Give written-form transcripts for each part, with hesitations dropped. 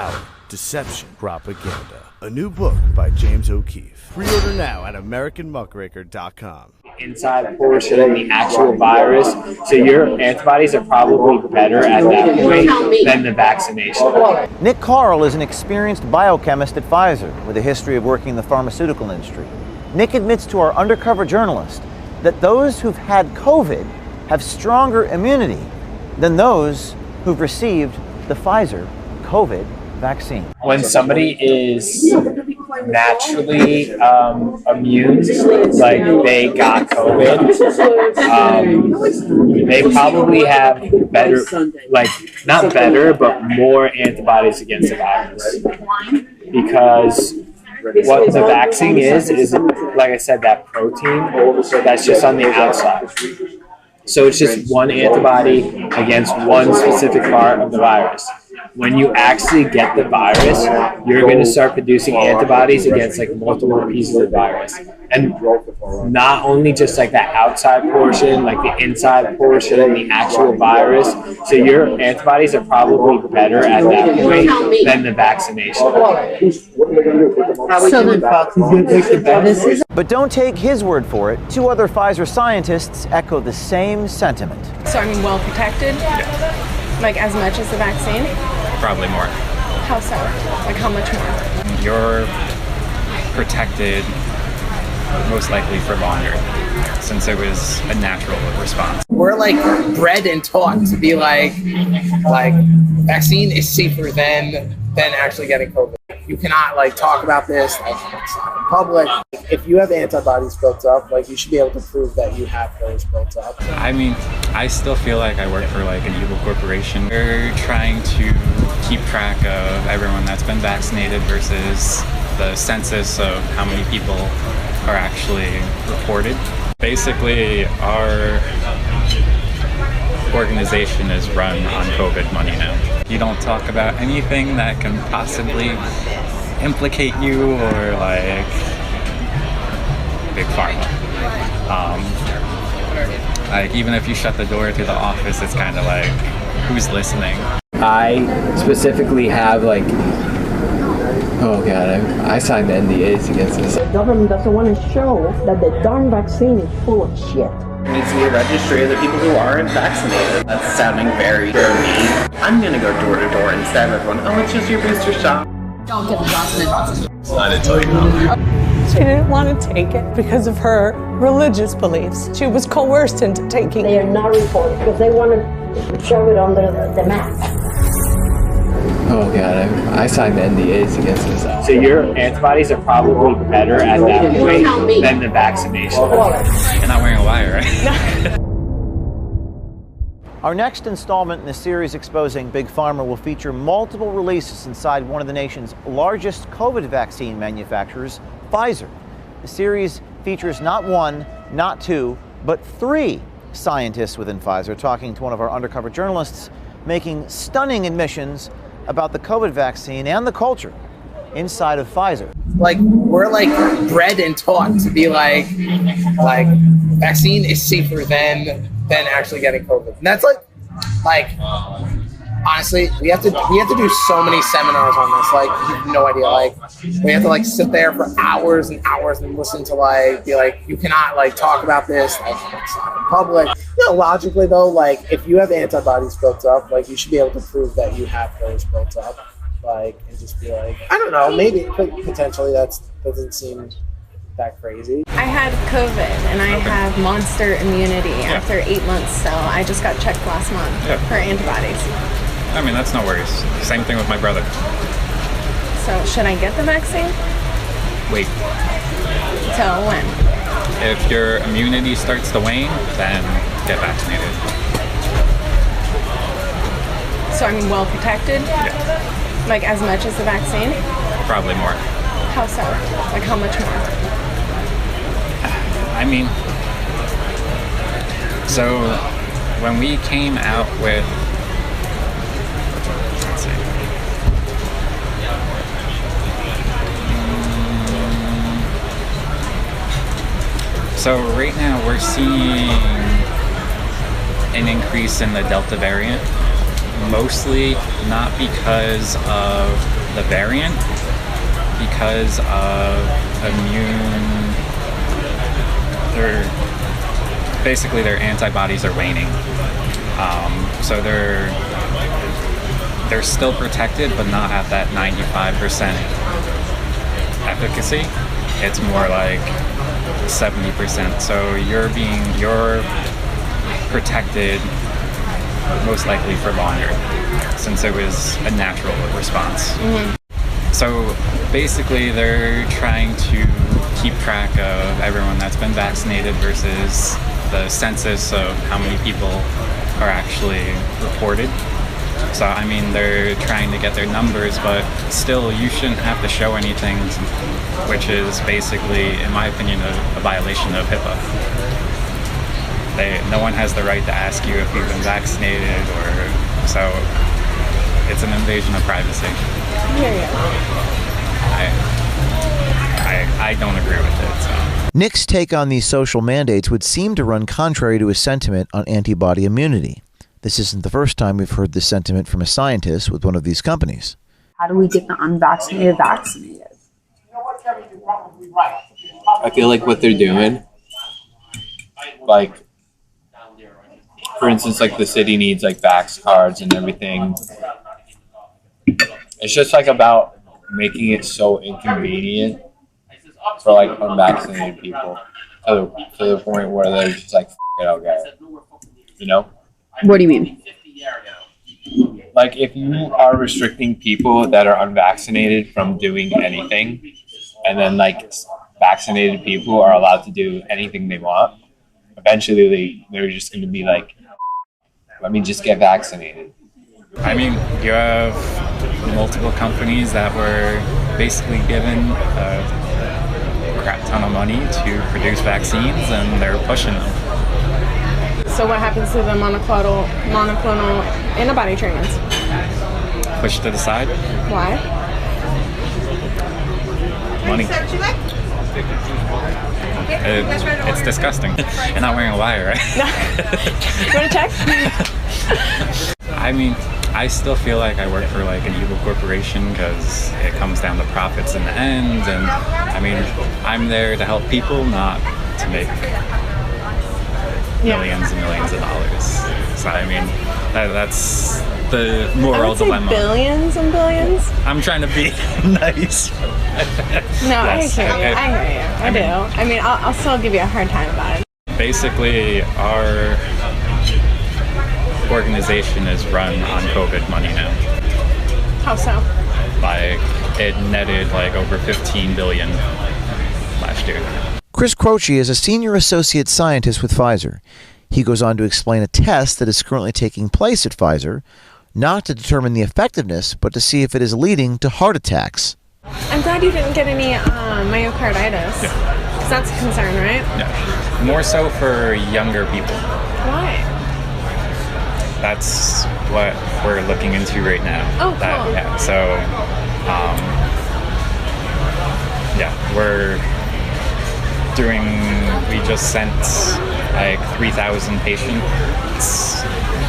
Out. Deception Propaganda. A new book by James O'Keefe. Pre-order now at AmericanMuckraker.com. Inside portion of the actual virus, so your antibodies are probably better at that point than the vaccination. Nick Carl is an experienced biochemist at Pfizer with a history of working in the pharmaceutical industry. Nick admits to our undercover journalist that those who've had COVID have stronger immunity than those who've received the Pfizer COVID vaccine. When somebody is naturally immune, like they got COVID, they probably have better, like not better, but more antibodies against the virus. Because what the vaccine is like I said, that protein that's just on the outside. So it's just one antibody against one specific part of the virus. When you actually get the virus, you're going to start producing antibodies against like multiple pieces of the virus. And not only just like that outside portion, like the inside portion and the actual virus. So your antibodies are probably better at that point than the vaccination. But don't take his word for it. Two other Pfizer scientists echo the same sentiment. So I'm well protected? Like as much as the vaccine? Probably more. How so? Like how much more? You're protected most likely for longer, since it was a natural response. We're like bred and taught to be like vaccine is safer than actually getting COVID. You cannot like talk about this like in public. If you have antibodies built up, like you should be able to prove that you have those built up. I mean, I still feel like I work for like an evil corporation. They're trying to keep track of everyone that's been vaccinated versus the census of how many people are actually reported. Basically, our organization is run on COVID money now. You don't talk about anything that can possibly implicate you or like big pharma. Like even if you shut the door to the office, it's kind of like, who's listening? I specifically have like, oh god, I signed the NDAs against this. The government doesn't want to show that the darn vaccine is full of shit. There needs to be a registry of the people who aren't vaccinated. That's sounding very dirty. I'm gonna go door to door and stab everyone. Oh, it's just your booster shot. Don't get the vaccine. I didn't tell you no. She didn't want to take it because of her religious beliefs. She was coerced into taking it. They are not reported because they want to shove it under the mat. Oh god, I signed the NDAs against this. So your antibodies are probably better at that point than the vaccination. You're not wearing a wire, right? Our next installment in the series exposing Big Pharma will feature multiple releases inside one of the nation's largest COVID vaccine manufacturers, Pfizer. The series features not one, not two, but three scientists within Pfizer talking to one of our undercover journalists, making stunning admissions about the COVID vaccine and the culture inside of Pfizer. Like we're like bred and taught to be like vaccine is safer than actually getting COVID. And that's like honestly, we have to do so many seminars on this. Like you have no idea. Like we have to like sit there for hours and hours and listen to like be like you cannot like talk about this like in public. You know, logically though, like if you have antibodies built up, like you should be able to prove that you have those built up. Like and just be like, I don't know, maybe potentially that doesn't seem that crazy. I had COVID and I have monster immunity after 8 months, so I just got checked last month for antibodies. I mean, that's no worries. Same thing with my brother. So should I get the vaccine? Wait. Till when? If your immunity starts to wane, then get vaccinated. So I'm well protected? Yeah. Like as much as the vaccine? Probably more. How so? Like how much more? I mean, so when we came out with, let's see, so right now we're seeing an increase in the Delta variant mostly not because of the variant, because of basically their antibodies are waning. So they're still protected, but not at that 95% efficacy. It's more like 70%. So you're protected most likely for longer, since it was a natural response. So basically they're trying to keep track of everyone that's been vaccinated versus the census of how many people are actually reported. So I mean, they're trying to get their numbers, but still you shouldn't have to show anything, which is basically, in my opinion, a violation of HIPAA. No one has the right to ask you if you've been vaccinated, so it's an invasion of privacy. I don't agree with it. So. Nick's take on these social mandates would seem to run contrary to his sentiment on antibody immunity. This isn't the first time we've heard this sentiment from a scientist with one of these companies. How do we get the unvaccinated vaccinated? I feel like what they're doing, like, for instance, like the city needs like vax cards and everything. It's just like about making it so inconvenient for like unvaccinated people to the point where they're just like, F it, I'll get it. You know? What do you mean? Like, if you are restricting people that are unvaccinated from doing anything, and then like vaccinated people are allowed to do anything they want, eventually they're just going to be like, let me just get vaccinated. I mean, you have multiple companies that were basically given a crap ton of money to produce vaccines, and they're pushing them. So what happens to the monoclonal antibody treatments? Pushed to the side. Why? Money. It's disgusting. You're not wearing a wire, right? You want to check? I mean, I still feel like I work for like an evil corporation because it comes down to profits in the end, and I mean, I'm there to help people, not to make millions and millions of dollars. So I mean, that's the moral dilemma. Billions and billions? I'm trying to be nice. No, yes, I hear you. I do. I mean, I'll still give you a hard time about it. Basically, our organization is run on COVID money now. How so? Like, it netted like over 15 billion last year. Chris Croce is a senior associate scientist with Pfizer. He goes on to explain a test that is currently taking place at Pfizer, not to determine the effectiveness, but to see if it is leading to heart attacks. I'm glad you didn't get any myocarditis. Because that's a concern, right? Yeah. More so for younger people. Why? That's what we're looking into right now. Oh, cool. Yeah, so, we just sent like 3,000 patient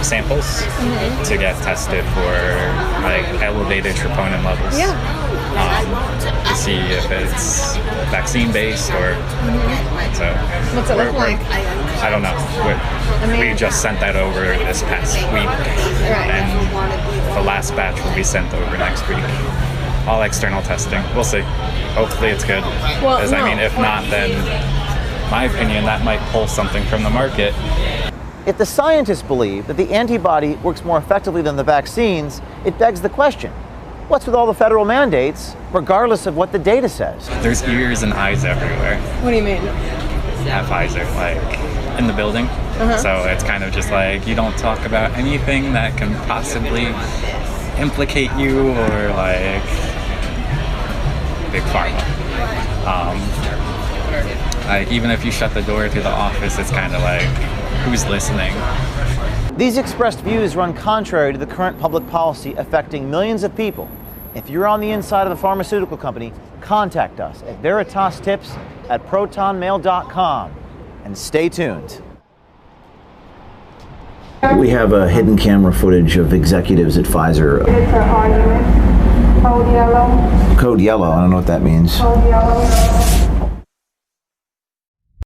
samples to get tested for like elevated troponin levels. To see if it's vaccine based or so. What's it look like? I don't know. We just sent that over this past week, and the last batch will be sent over next week. All external testing. We'll see. Hopefully it's good. Because I mean, if not, then my opinion, that might pull something from the market. If the scientists believe that the antibody works more effectively than the vaccines, it begs the question, what's with all the federal mandates, regardless of what the data says? There's ears and eyes everywhere. What do you mean? At Pfizer, like in the building. So it's kind of just like, you don't talk about anything that can possibly implicate you or like big pharma. Even if you shut the door to the office, it's kind of like, who's listening? These expressed views run contrary to the current public policy affecting millions of people. If you're on the inside of a pharmaceutical company, contact us at veritastips@protonmail.com and stay tuned. We have a hidden camera footage of executives at Pfizer. It's an argument. Code yellow. Code yellow, I don't know what that means. Code yellow.